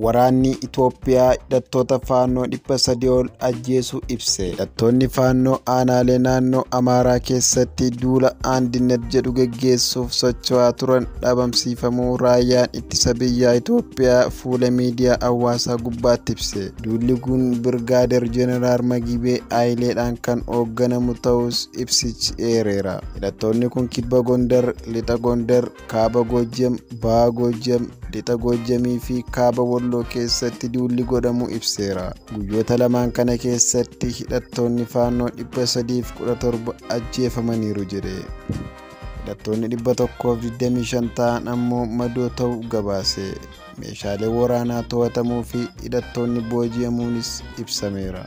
Waraanni Itoophiyaa hidhattoota Faannoo 300 ol ajjeesuu ibse. Hidhattoonni Faannoo aanaalee naannoo Amaaraa keessatti duula Andinet jedhu gaggeessuuf socho'aa turan dhabamsiifamuu raayyaan ittisa biyyaa Itoophiyaa fuula miidiyaa hawaasaa gubbaatti ibse. Duulli kun Birgaadeer Jeneraal Magibee Ayileedhaan kan hoogganamu ta'us ibsichi eereera. Hidhattoonni kun kibba Gondar, lixa Gondar, kaaba Goojjam, baha Goojjam, lixa Goojjamii fi kaaba Walloo keessatti duulli godhamu ibseera. Guyyoota lamaan kana keessatti hidhattoonni Faannoo 317 ajjeefamaniiru jedhe. Hidhattoonni 125 ta'an ammoo madoo ta'uu gabaase. Meeshaalee waraanaa to'atamuu fi hidhattoonni booji'amuunis ibsameera.